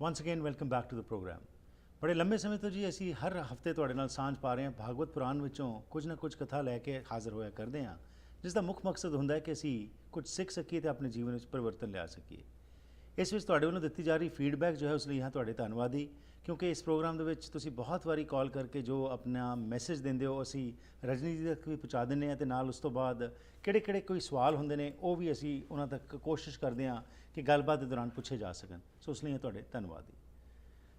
Ones again welcome back to the programme. ਬੜੇ ਲੰਬੇ ਸਮੇਂ ਤੋਂ ਜੀ ਅਸੀਂ ਹਰ ਹਫਤੇ ਤੁਹਾਡੇ ਨਾਲ ਸਾਂਝ ਪਾ ਰਹੇ ਹਾਂ। ਭਾਗਵਤ ਪੁਰਾਣ ਵਿੱਚੋਂ ਕੁਝ ਨਾ ਕੁਝ ਕਥਾ ਲੈ ਕੇ ਹਾਜ਼ਰ ਹੋਇਆ ਕਰਦੇ ਹਾਂ, ਜਿਸ ਦਾ ਮੁੱਖ ਮਕਸਦ ਹੁੰਦਾ ਹੈ ਕਿ ਅਸੀਂ ਕੁਝ ਸਿੱਖ ਸਕੀਏ ਤੇ ਆਪਣੇ ਜੀਵਨ ਵਿੱਚ ਪਰਿਵਰਤਨ ਲਿਆ ਸਕੀਏ। ਇਸ ਵਿੱਚ ਤੁਹਾਡੇ ਵੱਲੋਂ ਦਿੱਤੀ ਜਾ ਰਹੀ ਫੀਡਬੈਕ ਜੋ ਹੈ ਉਸ ਲਈ ਹਾਂ ਤੁਹਾਡੇ ਧੰਨਵਾਦੀ, ਕਿਉਂਕਿ ਇਸ ਪ੍ਰੋਗਰਾਮ ਦੇ ਵਿੱਚ ਤੁਸੀਂ ਬਹੁਤ ਵਾਰੀ ਕਾਲ ਕਰਕੇ ਜੋ ਆਪਣਾ ਮੈਸੇਜ ਦਿੰਦੇ ਹੋ ਅਸੀਂ ਰਜਨੀ ਜੀ ਤੱਕ ਵੀ ਪਹੁੰਚਾ ਦਿੰਦੇ ਹਾਂ, ਤੇ ਨਾਲ ਉਸ ਤੋਂ ਬਾਅਦ ਕਿਹੜੇ ਕੋਈ ਸਵਾਲ ਹੁੰਦੇ ਨੇ ਉਹ ਵੀ ਅਸੀਂ ਉਹਨਾਂ ਤੱਕ ਕੋਸ਼ਿਸ਼ ਕਰਦੇ ਹਾਂ ਕਿ ਗੱਲਬਾਤ ਦੇ ਦੌਰਾਨ ਪੁੱਛੇ ਜਾ ਸਕਣ। ਸੋ ਉਸ ਲਈ ਹਾਂ ਤੁਹਾਡੇ ਧੰਨਵਾਦੀ।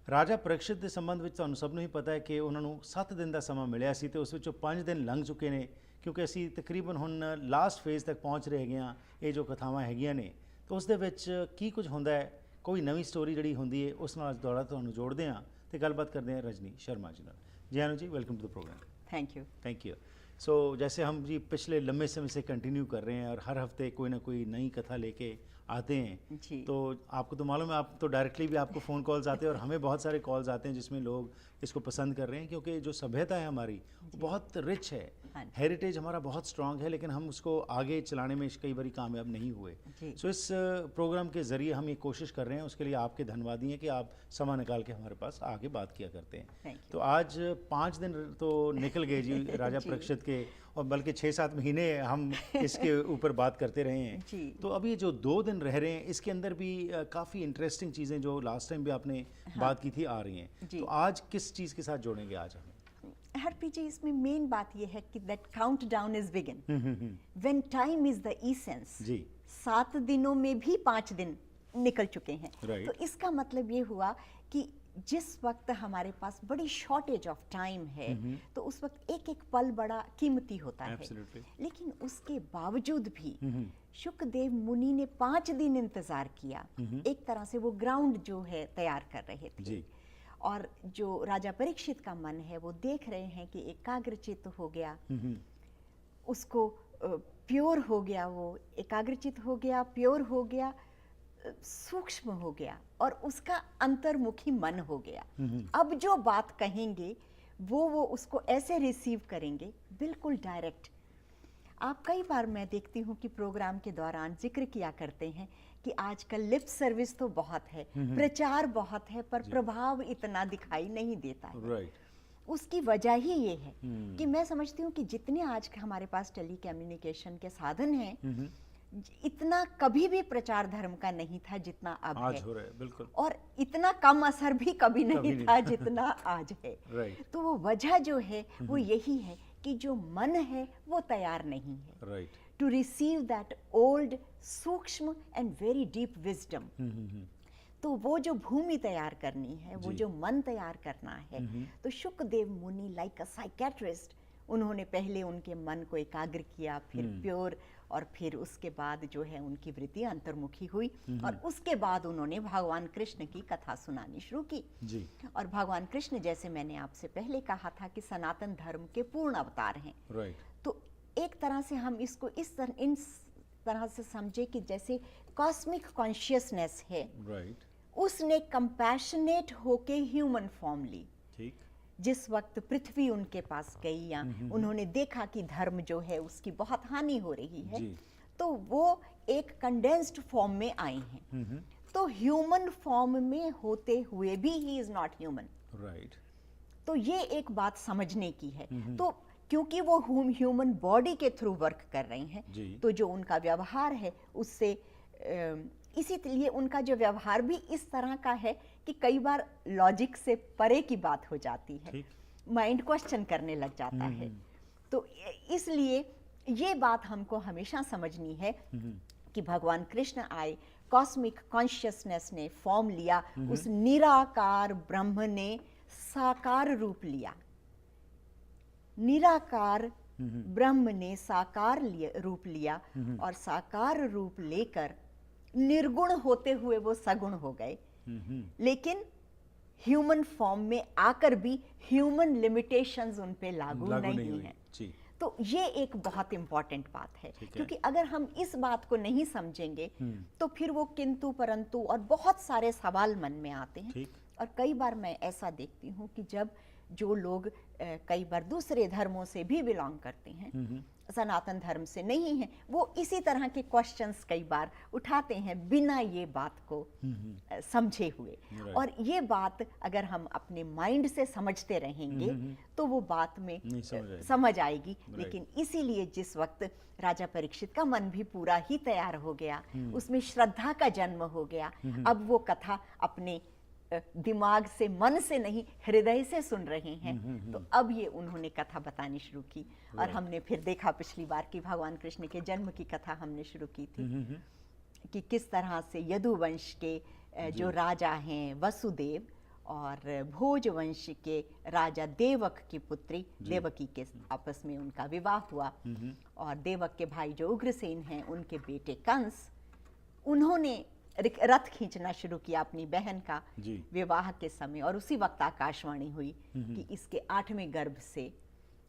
ਰਾਜਾ ਪਰੀਕਸ਼ਿਤ ਦੇ ਸੰਬੰਧ ਵਿੱਚ ਤੁਹਾਨੂੰ ਸਭ ਨੂੰ ਹੀ ਪਤਾ ਹੈ ਕਿ ਉਹਨਾਂ ਨੂੰ 7 ਦਿਨ ਦਾ ਸਮਾਂ ਮਿਲਿਆ ਸੀ ਤੇ ਉਸ ਵਿੱਚੋਂ 5 ਦਿਨ ਲੰਘ ਚੁੱਕੇ ਨੇ, ਕਿਉਂਕਿ ਅਸੀਂ ਤਕਰੀਬਨ ਹੁਣ ਲਾਸਟ ਫੇਜ਼ ਤੱਕ ਪਹੁੰਚ ਰਹੇ ਹੈਗੇ ਹਾਂ। ਇਹ ਜੋ ਕਥਾਵਾਂ ਹੈਗੀਆਂ ਨੇ ਤਾਂ ਉਸ ਦੇ ਵਿੱਚ ਕੀ ਕੁਝ ਹੁੰਦਾ ਹੈ, ਕੋਈ ਨਵੀਂ ਸਟੋਰੀ ਜਿਹੜੀ ਹੁੰਦੀ ਹੈ ਉਸ ਨਾਲ ਅੱਜ ਦੁਬਾਰਾ ਤੁਹਾਨੂੰ ਜੋੜਦੇ ਹਾਂ ਤੇ ਗੱਲਬਾत करते हैं रजनी शर्मा जी नाल। जी आनु जी, welcome to the programme. Thank you. So जैसे हम जी पिछले लंबे समय से कंटिन्यू कर रहे हैं और हर हफ्ते कोई ना कोई नई कथा लेके आते हैं जी। तो आपको तो मालूम है, आप तो डायरेक्टली भी आपको फ़ोन कॉल्स आते हैं और हमें बहुत सारे कॉल्स आते हैं जिसमें लोग इसको पसंद कर रहे हैं, क्योंकि जो सभ्यता है हमारी वो बहुत रिच है, हेरिटेज हमारा बहुत स्ट्रॉन्ग है, लेकिन हम उसको आगे चलाने में कई बार कामयाब नहीं हुए। सो इस प्रोग्राम के ज़रिए हम ये कोशिश कर रहे हैं, उसके लिए आपके धन्यवादी हैं कि आप समय निकाल के हमारे पास आगे बात किया करते हैं। तो आज 5 दिन तो निकल गए जी राजा परीक्षित के, और बल्कि 6-7 महीने हम इसके ऊपर बात करते रहे हैं जी। तो अभी जो 2 दिन रह रहे हैं इसके अंदर भी काफ़ी इंटरेस्टिंग चीज़ें जो लास्ट टाइम भी आपने बात की थी आ रही हैं। तो आज किस चीज़ के साथ जोड़ेंगे आज हमें? हर पीजी इसमें मेन बात यह है कि that countdown is begin when time is the essence जी। 7 दिनों में भी 5 दिन निकल चुके हैं, तो इसका मतलब ये हुआ कि जिस वक्त हमारे पास बड़ी शॉर्टेज ऑफ टाइम है तो उस वक्त एक एक पल बड़ा कीमती होता है। लेकिन उसके बावजूद भी शुकदेव मुनि ने 5 दिन इंतजार किया। एक तरह से वो ग्राउंड जो है तैयार कर रहे थे जी। और जो राजा परीक्षित का मन है वो देख रहे हैं कि एकाग्रचित हो गया, उसको प्योर हो गया, वो एकाग्रचित हो गया, प्योर हो गया, सूक्ष्म हो गया और उसका अंतर्मुखी मन हो गया। अब जो बात कहेंगे वो उसको ऐसे रिसीव करेंगे, बिल्कुल डायरेक्ट। आप कई बार मैं देखती हूँ कि प्रोग्राम के दौरान जिक्र किया करते हैं कि आजकल लिप सर्विस तो बहुत है, प्रचार बहुत है, पर प्रभाव इतना दिखाई नहीं देता है। उसकी वजह ही ये है कि मैं समझती हूँ कि जितने आज हमारे पास टेली कम्युनिकेशन के साधन हैं, इतना कभी भी प्रचार धर्म का नहीं था जितना अब आज है। हो रहा है, बिल्कुल। और इतना कम असर भी कभी नहीं था जितना आज है। तो वो वजह जो है वो यही है कि जो मन है वो तैयार नहीं है टू रिसीव दैट ओल्ड सूक्ष्म एंड वेरी डीप विजडम। तो वो जो भूमि तैयार करनी है, वो जो मन तैयार करना है, तो शुकदेव मुनि लाइक अ साइकेट्रिस्ट, उन्होंने पहले उनके मन को एकाग्र किया, फिर प्योर, और फिर उसके बाद जो है उनकी वृत्ति अंतर्मुखी हुई और उसके बाद उन्होंने भगवान कृष्ण की कथा सुनानी शुरू की जी। और भगवान कृष्ण, जैसे मैंने आपसे पहले कहा था, कि सनातन धर्म के पूर्ण अवतार हैं। तो एक तरह से हम इसको इस तरह से समझे कि जैसे कॉस्मिक कॉन्शियसनेस है, उसने कंपैशनेट होके ह्यूमन फॉर्म ली। जिस वक्त पृथ्वी उनके पास गई या उन्होंने देखा कि धर्म जो है उसकी बहुत हानि हो रही है, तो वो एक कंडेंस्ड फॉर्म में आए हैं। तो ह्यूमन फॉर्म में होते हुए भी ही इज नॉट ह्यूमन। तो ये एक बात समझने की है। तो क्योंकि वो ह्यूमन बॉडी के थ्रू वर्क कर रहे हैं, तो जो उनका व्यवहार है उससे इसीलिए उनका जो व्यवहार भी इस तरह का है कि कई बार लॉजिक से परे की बात हो जाती है, माइंड क्वेश्चन करने लग जाता है। तो इसलिए ये बात हमको हमेशा समझनी है कि भगवान कृष्ण आए, कॉस्मिक कॉन्शियसनेस ने फॉर्म लिया, उस निराकार ब्रह्म ने साकार रूप लिया। निराकार ब्रह्म ने साकार रूप लिया और साकार रूप लेकर निर्गुण होते हुए वो सगुण हो गए। लेकिन ह्यूमन फॉर्म में आकर भी ह्यूमन लिमिटेशंस उन पे लागू नहीं है। तो ये एक बहुत इंपॉर्टेंट बात है, क्योंकि अगर हम इस बात को नहीं समझेंगे तो फिर वो किंतु परंतु और बहुत सारे सवाल मन में आते हैं। और कई बार मैं ऐसा देखती हूँ कि जब जो लोग कई बार दूसरे धर्मों से भी बिलोंग करते हैं, सनातन धर्म से नहीं है, वो इसी तरह के क्वेश्चंस कई बार उठाते हैं बिना ये बात को समझे हुए। और ये बात अगर हम अपने माइंड से समझते रहेंगे तो वो बात में समझ आएगी। लेकिन इसीलिए जिस वक्त राजा परीक्षित का मन भी पूरा ही तैयार हो गया, उसमें श्रद्धा का जन्म हो गया, अब वो कथा अपने दिमाग से, मन से नहीं, हृदय से सुन रहे हैं, तो अब ये उन्होंने कथा बतानी शुरू की। और हमने फिर देखा पिछली बार कि भगवान कृष्ण के जन्म की कथा हमने शुरू की थी कि किस तरह से यदुवंश के जो राजा हैं वसुदेव और भोज वंश के राजा देवक की पुत्री देवकी के आपस में उनका विवाह हुआ। और देवक के भाई जो उग्रसेन हैं, उनके बेटे कंस, उन्होंने रथ खींचना शुरू किया अपनी बहन का विवाह के समय। और उसी वक्त आकाशवाणी हुई कि इसके 8वें गर्भ से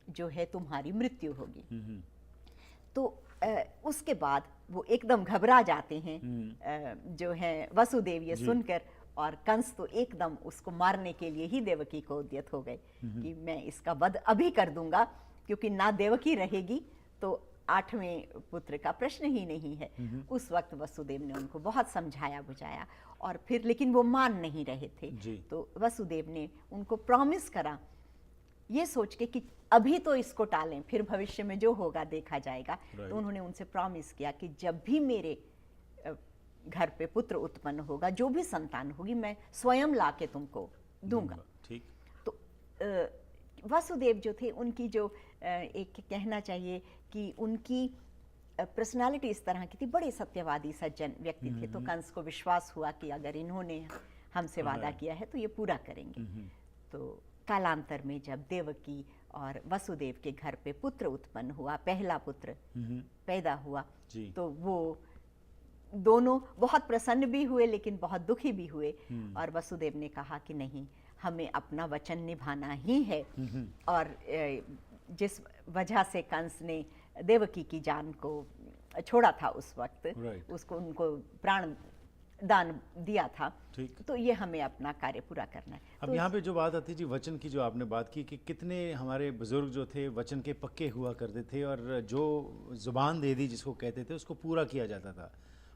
जो है तुम्हारी मृत्यु होगी। तो उसके बाद वो एकदम घबरा जाते हैं जो है वसुदेव ये सुनकर, और कंस तो एकदम उसको मारने के लिए ही देवकी को उद्यत हो गए कि मैं इसका वध अभी कर दूंगा, क्योंकि ना देवकी रहेगी तो 8वें पुत्र का प्रश्न ही नहीं है। उस वक्त वसुदेव ने उनको बहुत समझाया बुझाया, और फिर लेकिन वो मान नहीं रहे थे। तो वसुदेव ने उनको प्रॉमिस करा, ये सोच के कि अभी तो इसको टालें, फिर भविष्य में जो होगा देखा जाएगा। तो उन्होंने उनसे प्रॉमिस किया कि जब भी मेरे घर पे पुत्र उत्पन्न होगा, जो भी संतान होगी, मैं स्वयं लाके तुमको दूंगा। ठीक। तो वसुदेव जो थे, उनकी जो एक कहना चाहिए कि उनकी पर्सनालिटी इस तरह की थी, बड़े सत्यवादी सज्जन व्यक्ति थे। तो कंस को विश्वास हुआ कि अगर इन्होंने हमसे वादा किया है तो ये पूरा करेंगे। तो कालांतर में जब देवकी और वसुदेव के घर पे पुत्र उत्पन्न हुआ, पहला पुत्र पैदा हुआ, तो वो दोनों बहुत प्रसन्न भी हुए लेकिन बहुत दुखी भी हुए। और वसुदेव ने कहा कि नहीं, हमें अपना वचन निभाना ही है। और जिस वजह से कंस ने देवकी की जान को छोड़ा था उस वक्त, उसको उनको प्राण दान दिया था, तो ये हमें अपना कार्य पूरा करना है। अब यहाँ पे जो बात आती जी वचन की, जो आपने बात की कि कितने हमारे बुजुर्ग जो थे वचन के पक्के हुआ करते थे, और जो जुबान दे दी जिसको कहते थे उसको पूरा किया जाता था।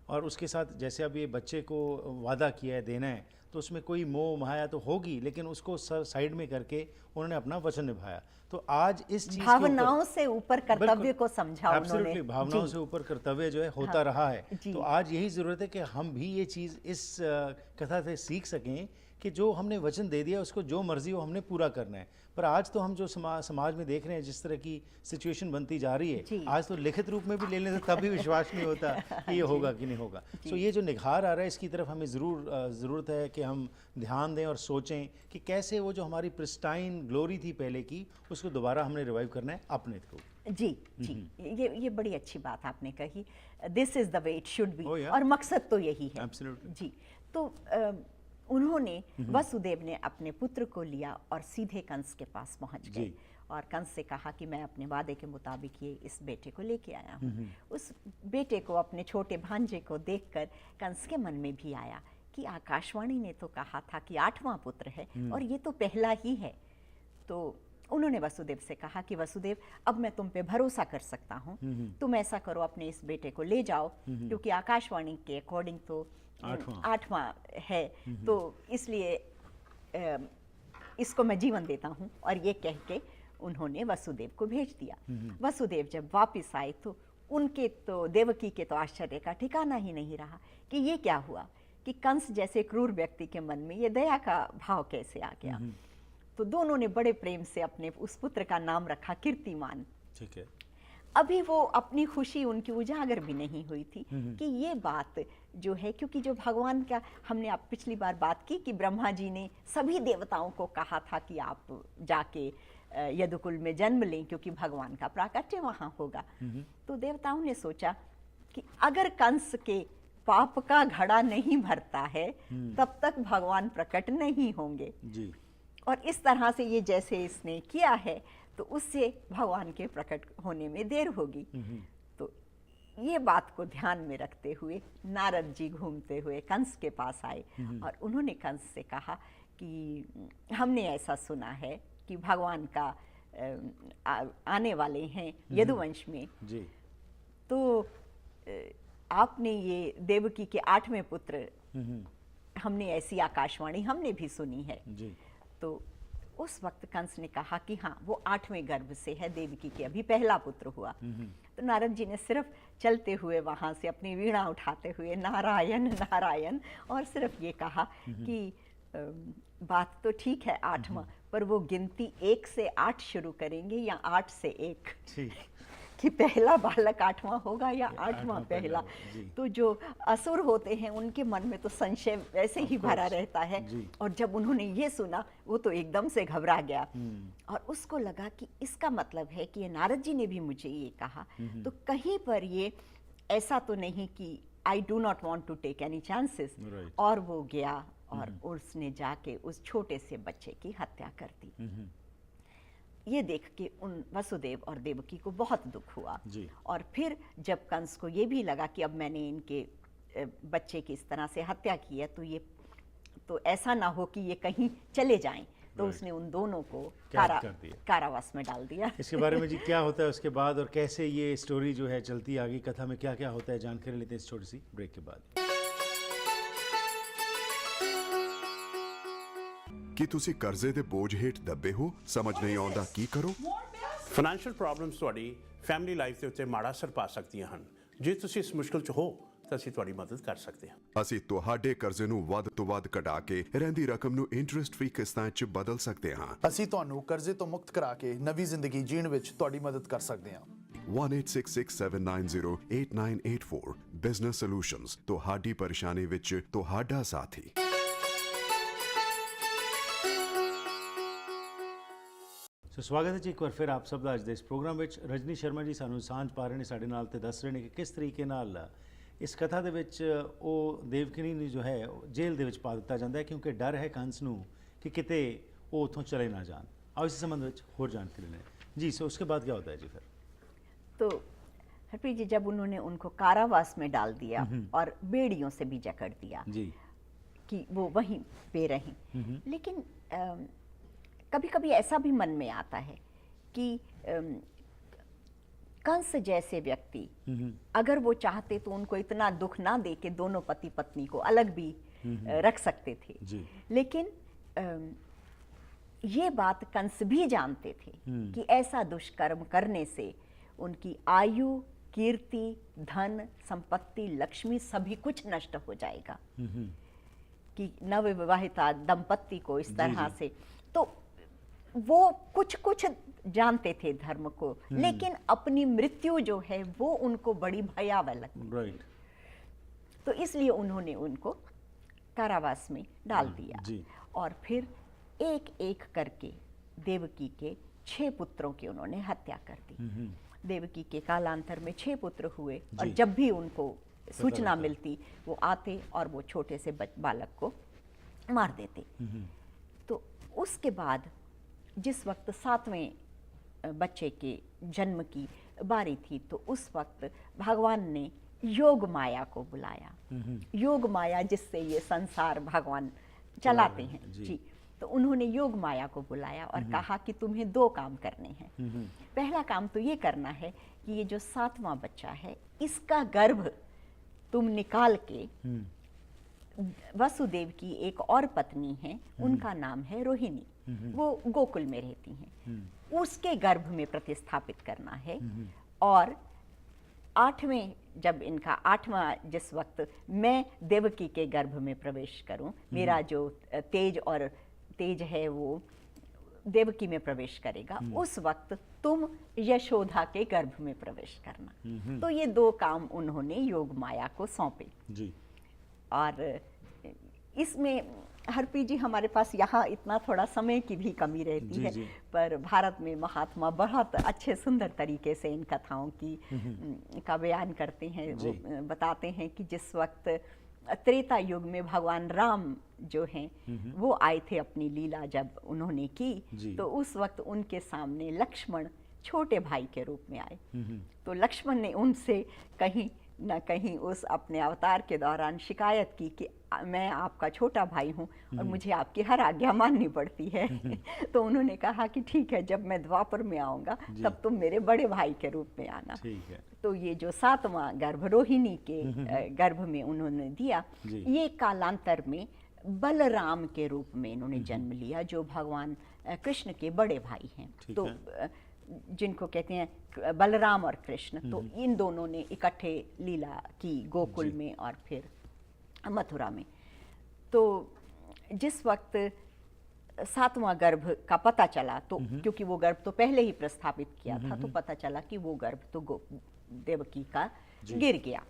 और उसके साथ जैसे अब ये बच्चे को वादा किया है देना है, तो उसमें कोई मोह माया तो होगी, लेकिन उसको साइड में करके उन्होंने अपना वचन निभाया। तो आज इस चीज भावनाओं से ऊपर कर्तव्य को समझा उन्होंने। भावनाओं से ऊपर कर्तव्य जो है होता रहा है। तो आज यही जरूरत है कि हम भी ये चीज इस कथा से सीख सकें कि जो हमने वचन दे दिया उसको जो मर्जी हो हमने पूरा करना है। पर आज तो हम जो समाज में देख रहे हैं, जिस तरह की सिचुएशन बनती जा रही है, आज तो लिखित रूप में भी ले लेते तब भी विश्वास नहीं होता कि ये होगा कि नहीं होगा। तो ये जो निखार आ रहा है, इसकी तरफ हमें ज़रूरत है कि हम ध्यान दें और सोचें कि कैसे वो जो हमारी प्रिस्टाइन ग्लोरी थी पहले की, उसको दोबारा हमने रिवाइव करना है अपने थ्रू। जी जी, ये बड़ी अच्छी बात आपने कही। This is the way it should be, और मकसद तो यही है। जी। तो उन्होंने, वसुदेव ने अपने पुत्र को लिया और सीधे कंस के पास पहुंच गए और कंस से कहा कि मैं अपने वादे के मुताबिक ये इस बेटे को लेके आया हूँ। उस बेटे को, अपने छोटे भांजे को देखकर कंस के मन में भी आया कि आकाशवाणी ने तो कहा था कि 8वां पुत्र है और ये तो पहला ही है। तो उन्होंने वसुदेव से कहा कि वसुदेव, अब मैं तुम पे भरोसा कर सकता हूँ, तुम ऐसा करो, अपने इस बेटे को ले जाओ, क्योंकि आकाशवाणी के अकॉर्डिंग तो 8वां है, तो इसलिए इसको मैं जीवन देता हूँ। और ये कह के उन्होंने वसुदेव को भेज दिया। वसुदेव जब वापस आए तो उनके तो, देवकी के तो आश्चर्य का ठिकाना ही नहीं रहा कि ये क्या हुआ, कि कंस जैसे क्रूर व्यक्ति के मन में ये दया का भाव कैसे आ गया। तो दोनों ने बड़े प्रेम से अपने उस पुत्र का नाम रखा कीर्तिमान। ठीक है। अभी वो अपनी खुशी उनकी उजागर भी नहीं हुई थी कि ये बात जो है, क्योंकि जो भगवान का, हमने आप पिछली बार बात की कि ब्रह्मा जी ने सभी देवताओं को कहा था कि आप जाके यदुकुल में जन्म लें, क्योंकि भगवान का प्राकट्य वहाँ होगा। तो देवताओं ने सोचा कि अगर कंस के पाप का घड़ा नहीं भरता है तब तक भगवान प्रकट नहीं होंगे जी। और इस तरह से ये जैसे इसने किया है तो उससे भगवान के प्रकट होने में देर होगी। तो ये बात को ध्यान में रखते हुए नारद जी घूमते हुए कंस के पास आए और उन्होंने कंस से कहा कि हमने ऐसा सुना है कि भगवान का आने वाले हैं यदुवंश में जी। तो आपने ये देवकी के 8वें पुत्र, हमने ऐसी आकाशवाणी हमने भी सुनी है जी। तो उस वक्त कंस ने कहा कि हाँ वो 8वें गर्भ से है, देवकी के अभी पहला पुत्र हुआ। तो नारद जी ने सिर्फ चलते हुए वहां से अपनी वीणा उठाते हुए नारायण नारायण और सिर्फ ये कहा कि बात तो ठीक है 8वां, पर वो गिनती 1 से 8 शुरू करेंगे या 8 से 1 कि पहला बालक 8वां होगा या 8वां पहला। तो जो असुर होते हैं उनके मन में तो संशय वैसे ही भरा रहता है। और जब उन्होंने ये सुना वो तो एकदम से घबरा गया और उसको लगा कि इसका मतलब है कि ये नारद जी ने भी मुझे ये कहा, तो कहीं पर ये ऐसा तो नहीं कि I do not want to take any chances. और वो गया और उसने जाके उस छोटे से बच्चे की हत्या कर दी। ये देख के उन वसुदेव और देवकी को बहुत दुख हुआ जी। और फिर जब कंस को ये भी लगा कि अब मैंने इनके बच्चे की इस तरह से हत्या की है तो ऐसा ना हो कि ये कहीं चले जाएं, तो उसने उन दोनों को कारावास में डाल दिया। इसके बारे में जी क्या होता है उसके बाद और कैसे ये स्टोरी जो है चलती आगे, कथा में क्या क्या होता है, जानकारी लेते हैं इस छोटी सी ब्रेक के बाद। ਕੀ ਤੁਸੀਂ ਕਰਜ਼ੇ ਦੇ ਬੋਝ ਹੇਠ ਦੱਬੇ ਹੋ? ਸਮਝ ਨਹੀਂ ਆਉਂਦਾ ਕੀ ਕਰੋ? ਫਾਈਨੈਂਸ਼ੀਅਲ ਪ੍ਰੋਬਲਮਸ ਤੁਹਾਡੀ ਫੈਮਿਲੀ ਲਾਈਫ ਦੇ ਉੱਤੇ ਮਾੜਾ ਅਸਰ ਪਾ ਸਕਦੀਆਂ ਹਨ। ਜੇ ਤੁਸੀਂ ਇਸ ਮੁਸ਼ਕਲ 'ਚ ਹੋ ਤਾਂ ਅਸੀਂ ਤੁਹਾਡੀ ਮਦਦ ਕਰ ਸਕਦੇ ਹਾਂ। ਅਸੀਂ ਤੁਹਾਡੇ ਕਰਜ਼ੇ ਨੂੰ ਵੱਧ ਤੋਂ ਵੱਧ ਘਟਾ ਕੇ ਰਹਿੰਦੀ ਰਕਮ ਨੂੰ ਇੰਟਰਸਟ ਫ੍ਰੀ ਕਿਸ਼ਤਾਂ 'ਚ ਬਦਲ ਸਕਦੇ ਹਾਂ। ਅਸੀਂ ਤੁਹਾਨੂੰ ਕਰਜ਼ੇ ਤੋਂ ਮੁਕਤ ਕਰਾ ਕੇ ਨਵੀਂ ਜ਼ਿੰਦਗੀ ਜੀਣ ਵਿੱਚ ਤੁਹਾਡੀ ਮਦਦ ਕਰ ਸਕਦੇ ਹਾਂ। 1866-790-8984 ਬਿਜ਼ਨਸ ਸੋਲੂਸ਼ਨਜ਼, ਤੁਹਾਡੀ ਪਰੇਸ਼ਾਨੀ ਵਿੱਚ ਤੁਹਾਡਾ ਸਾਥੀ। ਸੋ ਸਵਾਗਤ ਹੈ ਜੀ ਇੱਕ ਵਾਰ ਫਿਰ ਆਪ ਸਭ ਦਾ ਅੱਜ ਦੇ ਇਸ ਪ੍ਰੋਗਰਾਮ ਵਿੱਚ। ਰਜਨੀ ਸ਼ਰਮਾ ਜੀ ਸਾਨੂੰ ਸਾਂਝ ਪਾ ਰਹੇ ਨੇ ਸਾਡੇ ਨਾਲ ਤੇ ਦੱਸ ਰਹੇ ਨੇ ਕਿ ਕਿਸ ਤਰੀਕੇ ਨਾਲ ਇਸ ਕਥਾ ਦੇ ਵਿੱਚ ਉਹ ਦੇਵਕਿਨੀ ਨੂੰ ਜੋ ਹੈ ਜੇਲ੍ਹ ਦੇ ਵਿੱਚ ਪਾ ਦਿੱਤਾ ਜਾਂਦਾ ਹੈ ਕਿਉਂਕਿ ਡਰ ਹੈ ਕੰਸ ਨੂੰ ਕਿ ਕਿਤੇ ਉਹ ਉੱਥੋਂ ਚਲੇ ਨਾ ਜਾਣ। ਆਓ ਇਸ ਸੰਬੰਧ ਵਿੱਚ ਹੋਰ ਜਾਣਕਾਰੀ लें जी। सो उसके बाद क्या होता है जी फिर? तो हरप्रीत जी जब उन्होंने उनको कारावास में डाल दिया और बेड़ियों से भी जकड़ दिया जी कि वो वहीं पे रहें, लेकिन कभी कभी ऐसा भी मन में आता है कि कंस जैसे व्यक्ति अगर वो चाहते तो उनको इतना दुख ना दे के दोनों पति पत्नी को अलग भी रख सकते थे जी। लेकिन ये बात कंस भी जानते थे कि ऐसा दुष्कर्म करने से उनकी आयु, कीर्ति, धन, संपत्ति, लक्ष्मी सभी कुछ नष्ट हो जाएगा कि नवविवाहिता दंपत्ति को इस तरह से। तो वो कुछ कुछ जानते थे धर्म को, लेकिन अपनी मृत्यु जो है वो उनको बड़ी भयावह लगती। तो इसलिए उन्होंने उनको कारावास में डाल दिया जी। और फिर एक एक करके देवकी के 6 पुत्रों की उन्होंने हत्या कर दी। देवकी के कालांतर में 6 पुत्र हुए और जब भी उनको सूचना मिलती वो आते और वो छोटे से बालक को मार देते। तो उसके बाद जिस वक्त 7वें बच्चे के जन्म की बारी थी तो उस वक्त भगवान ने योग माया को बुलाया। योग माया जिससे ये संसार भगवान चलाते हैं जी। तो उन्होंने योग माया को बुलाया और कहा कि तुम्हें 2 काम करने हैं। पहला काम तो ये करना है कि ये जो 7वां बच्चा है इसका गर्भ तुम निकाल के वसुदेव की एक और पत्नी है, उनका नाम है रोहिणी, वो गोकुल में रहती हैं, उसके गर्भ में प्रतिस्थापित करना है। और 8वें जब इनका 8वां जिस वक्त मैं देवकी के गर्भ में प्रवेश करूं, मेरा जो तेज है वो देवकी में प्रवेश करेगा, उस वक्त तुम यशोदा के गर्भ में प्रवेश करना। तो ये 2 काम उन्होंने योग माया को सौंपे जी। और इसमें हरप्रीत जी हमारे पास यहाँ इतना थोड़ा समय की भी कमी रहती है जी। पर भारत में महात्मा बहुत अच्छे सुंदर तरीके से इन कथाओं की का बयान करते हैं। वो बताते हैं कि जिस वक्त त्रेता युग में भगवान राम जो हैं वो आए थे अपनी लीला जब उन्होंने की, तो उस वक्त उनके सामने लक्ष्मण छोटे भाई के रूप में आए। तो लक्ष्मण ने उनसे कहीं न कहीं उस अपने अवतार के दौरान शिकायत की कि मैं आपका छोटा भाई हूँ और मुझे आपकी हर आज्ञा माननी पड़ती है। तो उन्होंने कहा कि ठीक है, जब मैं द्वापर में आऊँगा तब तुम मेरे बड़े भाई के रूप में आना। ठीक है। तो ये जो 7वां गर्भ रोहिणी के गर्भ में उन्होंने दिया, ये कालांतर में बलराम के रूप में इन्होंने जन्म लिया, जो भगवान कृष्ण के बड़े भाई हैं। तो जिनको कहते हैं बलराम और कृष्ण, तो इन दोनों ने इकट्ठे लीला की गोकुल में और फिर मथुरा में। तो जिस वक्त 7वां गर्भ का पता चला, तो क्योंकि वो गर्भ तो पहले ही प्रस्थापित किया था, तो पता चला कि वो गर्भ तो देवकी का गिर गया।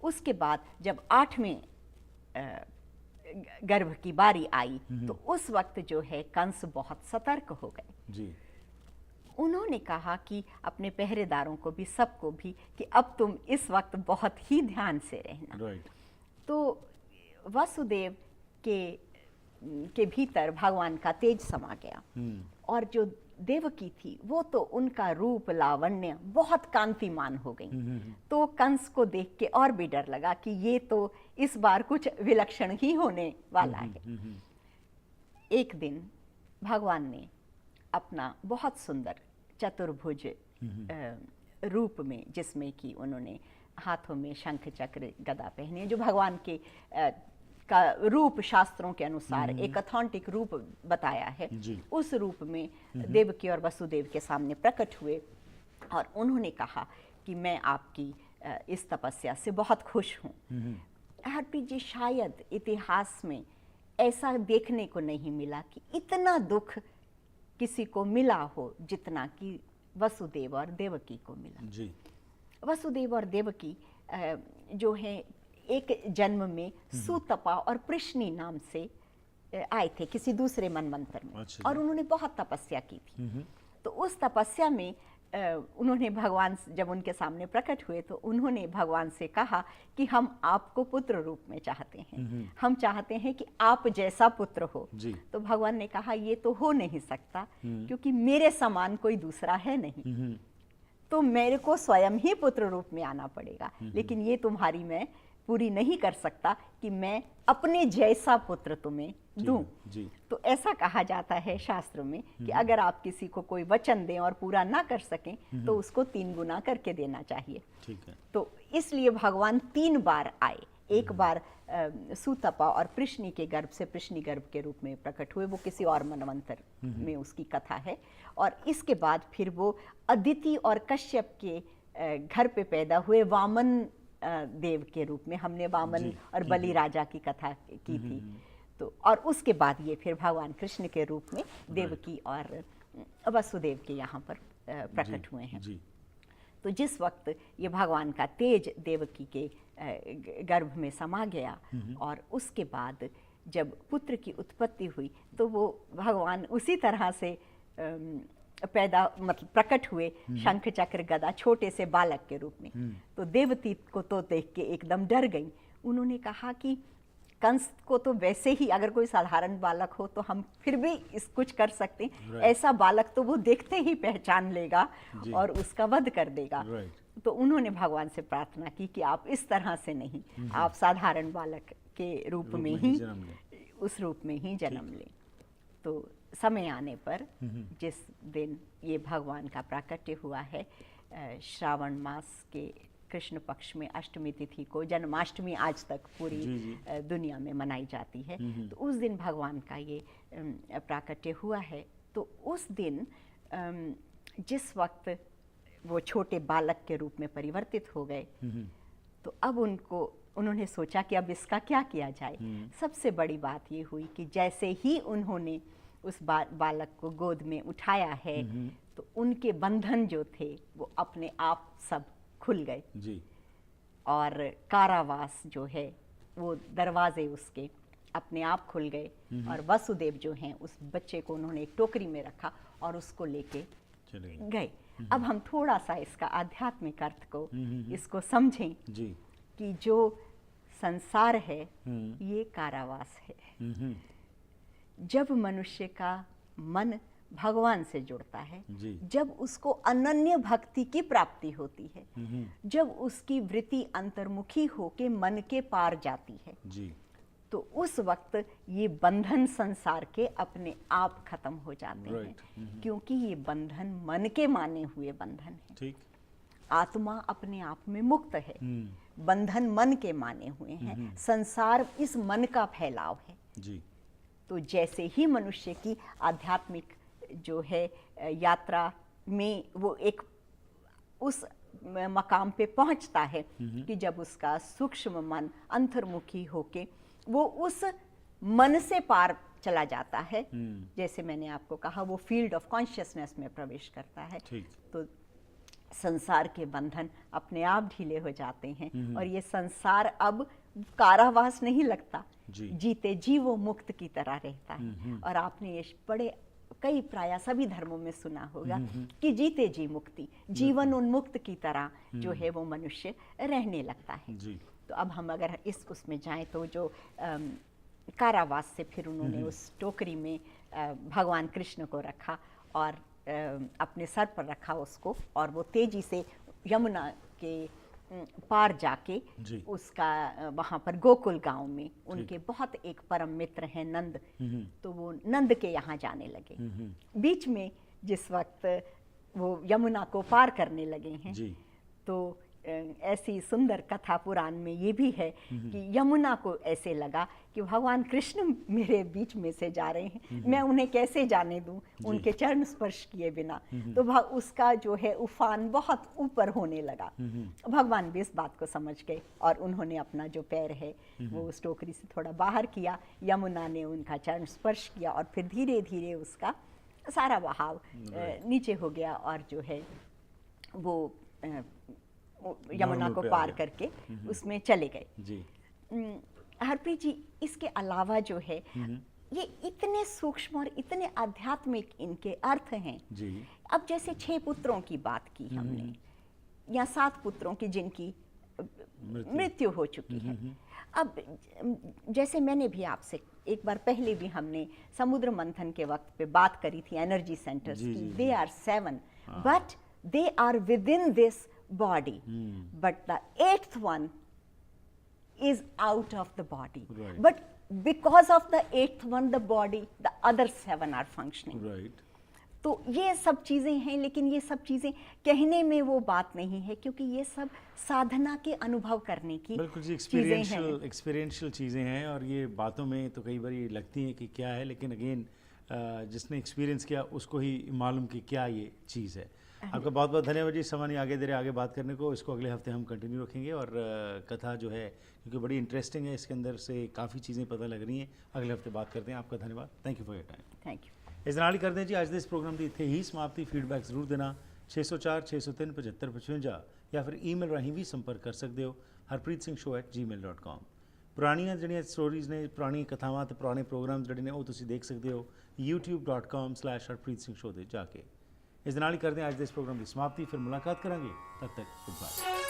उसके बाद जब 8वें गर्भ की बारी आई, तो उस वक्त जो है कंस बहुत सतर्क हो गए। उन्होंने कहा कि अपने पहरेदारों को भी, सबको भी, कि अब तुम इस वक्त बहुत ही ध्यान से रहना। तो वसुदेव के भीतर भगवान का तेज समा गया, और जो देवकी थी वो तो उनका रूप लावण्य बहुत कांतिमान हो गई। तो कंस को देख के और भी डर लगा कि ये तो इस बार कुछ विलक्षण ही होने वाला है। एक दिन भगवान ने अपना बहुत सुंदर चतुर्भुज रूप में, जिसमें कि उन्होंने हाथों में शंख चक्र गदा पहने, जो भगवान के का रूप शास्त्रों के अनुसार एक ऑथेंटिक रूप बताया है, उस रूप में देवकी और वसुदेव के सामने प्रकट हुए और उन्होंने कहा कि मैं आपकी इस तपस्या से बहुत खुश हूँ। हरप्रीत जी, शायद इतिहास में ऐसा देखने को नहीं मिला कि इतना दुख किसी को मिला हो जितना कि वसुदेव और देवकी को मिला। वसुदेव और देवकी जो है एक जन्म में सुतपा और प्रश्नी नाम से आए थे किसी दूसरे मनवंतर में। और उन्होंने बहुत तपस्या की थी। तो उस तपस्या में उन्होंने भगवान, जब उनके सामने प्रकट हुए, तो उन्होंने भगवान से कहा कि हम आपको पुत्र रूप में चाहते हैं, हम चाहते हैं कि आप जैसा पुत्र हो। तो भगवान ने कहा ये तो हो नहीं सकता, क्योंकि मेरे समान कोई दूसरा है नहीं, तो मेरे को स्वयं ही पुत्र रूप में आना पड़ेगा। लेकिन ये तुम्हारी मैं पूरी नहीं कर सकता कि मैं अपने जैसा पुत्र तुम्हें दूं। तो ऐसा कहा जाता है शास्त्रों में कि अगर आप किसी को कोई वचन दें और पूरा ना कर सकें, तो उसको 3 गुना करके देना चाहिए। तो इसलिए भगवान 3 बार आए। एक बार सुतपा और प्रश्नी के गर्भ से प्रश्नी गर्भ के रूप में प्रकट हुए, वो किसी और मनवंतर में उसकी कथा है। और इसके बाद फिर वो अदिति और कश्यप के घर पे पैदा हुए वामन देव के रूप में। हमने वामन और बलि राजा की कथा की थी। तो और उसके बाद ये फिर भगवान कृष्ण के रूप में देवकी और वसुदेव के यहाँ पर प्रकट हुए हैं। तो जिस वक्त ये भगवान का तेज देवकी के गर्भ में समा गया और उसके बाद जब पुत्र की उत्पत्ति हुई, तो वो भगवान उसी तरह से पैदा, मतलब प्रकट हुए, शंख चक्र गदा, छोटे से बालक के रूप में। तो देवती को तो देख के एकदम डर गई। उन्होंने कहा कि कंस को तो वैसे ही अगर कोई साधारण बालक हो तो हम फिर भी इस कुछ कर सकते हैं, ऐसा बालक तो वो देखते ही पहचान लेगा और उसका वध कर देगा। तो उन्होंने भगवान से प्रार्थना की कि आप इस तरह से नहीं, आप साधारण बालक के रूप में ही, उस रूप में ही जन्म लें। तो समय आने पर, जिस दिन ये भगवान का प्राकट्य हुआ है, श्रावण मास के कृष्ण पक्ष में अष्टमी तिथि को, जन्माष्टमी आज तक पूरी दुनिया में मनाई जाती है, तो उस दिन भगवान का ये प्राकट्य हुआ है। तो उस दिन जिस वक्त वो छोटे बालक के रूप में परिवर्तित हो गए, तो अब उन्होंने सोचा कि अब इसका क्या किया जाए। सबसे बड़ी बात ये हुई कि जैसे ही उन्होंने उस बालक को गोद में उठाया है, तो उनके बंधन जो थे वो अपने आप सब खुल गए और कारावास जो है वो दरवाजे उसके अपने आप खुल गए। और वसुदेव जो हैं उस बच्चे को उन्होंने एक टोकरी में रखा और उसको लेके गए। अब हम थोड़ा सा इसका आध्यात्मिक अर्थ को इसको समझें कि जो संसार है ये कारावास है। जब मनुष्य का मन भगवान से जुड़ता है, जी। जब उसको अनन्य भक्ति की प्राप्ति होती है, जब उसकी वृत्ति अंतर्मुखी होके मन के पार जाती है, जी। तो उस वक्त ये बंधन संसार के अपने आप खत्म हो जाते हैं, क्योंकि ये बंधन मन के माने हुए बंधन है। ठीक। आत्मा अपने आप में मुक्त है, बंधन मन के माने हुए हैं, संसार इस मन का फैलाव है। जी। तो जैसे ही मनुष्य की आध्यात्मिक जो है यात्रा में वो एक उस मकाम पे पहुंचता है कि जब उसका सूक्ष्म मन अंतर्मुखी होके वो उस मन से पार चला जाता है, जैसे मैंने आपको कहा वो फील्ड ऑफ कॉन्शियसनेस में प्रवेश करता है, तो संसार के बंधन अपने आप ढीले हो जाते हैं और ये संसार अब कारावास नहीं लगता, जीते जी वो मुक्त की तरह रहता है। और आपने ये बड़े कई प्राय सभी धर्मों में सुना होगा कि जीते जी मुक्ति, जीवन उन्मुक्त की तरह जो है वो मनुष्य रहने लगता है। तो अब हम अगर इस उसमें जाएं तो जो कारावास से फिर उन्होंने उस टोकरी में भगवान कृष्ण को रखा और अपने सर पर रखा उसको, और वो तेजी से यमुना के पार जाके उसका वहाँ पर गोकुल गांव में उनके बहुत एक परम मित्र हैं नंद, तो वो नंद के यहाँ जाने लगे। बीच में जिस वक्त वो यमुना को पार करने लगे हैं, तो ऐसी सुंदर कथा पुराण में ये भी है कि यमुना को ऐसे लगा कि भगवान कृष्ण मेरे बीच में से जा रहे हैं, मैं उन्हें कैसे जाने दूं उनके चरण स्पर्श किए बिना। तो उसका जो है उफान बहुत ऊपर होने लगा। भगवान भी इस बात को समझ गए और उन्होंने अपना जो पैर है वो उस टोकरी से थोड़ा बाहर किया, यमुना ने उनका चरण स्पर्श किया और फिर धीरे धीरे उसका सारा बहाव नीचे हो गया और जो है वो यमुना को पार करके उसमें चले गए। हरप्रीत जी, इसके अलावा जो है ये इतने सूक्ष्म और इतने आध्यात्मिक इनके अर्थ हैं। अब जैसे 6 पुत्रों की बात की हमने या 7 पुत्रों की जिनकी मृत्यु हो चुकी है। अब जैसे मैंने भी आपसे एक बार पहले भी हमने समुद्र मंथन के वक्त पे बात करी थी एनर्जी सेंटर्स की, they are 7 but they are within this body, but the 8th one is out of the body, but because of the 8th one the body, the other 7 are functioning. तो ये सब चीजें हैं, लेकिन ये सब चीजें कहने में वो बात नहीं है, क्योंकि ये सब साधना के अनुभव करने की बिल्कुल जी एक्सपीरियंशियल चीज़ें हैं और ये बातों में तो कई बार ये लगती हैं कि क्या है, लेकिन अगेन जिसने एक्सपीरियंस किया उसको ही मालूम कि क्या ये चीज़ है। आपका बहुत बहुत धन्यवाद जी, समय आगे बात करने को। इसको अगले हफ्ते हम कंटिन्यू रखेंगे और कथा जो है क्योंकि बड़ी इंटरेस्टिंग है, इसके अंदर से काफ़ी चीज़ें पता लग रही हैं। अगले हफ्ते बात करते हैं। आपका धन्यवाद, thank you for your time. Thank you. इस नाल ही करते हैं जी आज दे इस प्रोग्राम की इत्थे ही समाप्ति। फीडबैक जरूर देना 604 603 75 55 या फिर ईमेल राਹੀਂ भी संपर्क कर सकते हो harpreetsingh@gmail.com। पुरानियां ਜਿਹੜੀਆਂ स्टोरीज़ ने, पुरानी कथावां ते पुराने प्रोग्राम ਜਿਹੜੇ ਨੇ ਉਹ ਤੁਸੀਂ देख सकते हो youtube.com/harpreetsingh show ਦੇ ਜਾ ਕੇ। इस नाल ही करते हैं आज दे इस प्रोग्राम की समाप्ति। फिर मुलाकात करांगे, तब तक गुड बाय।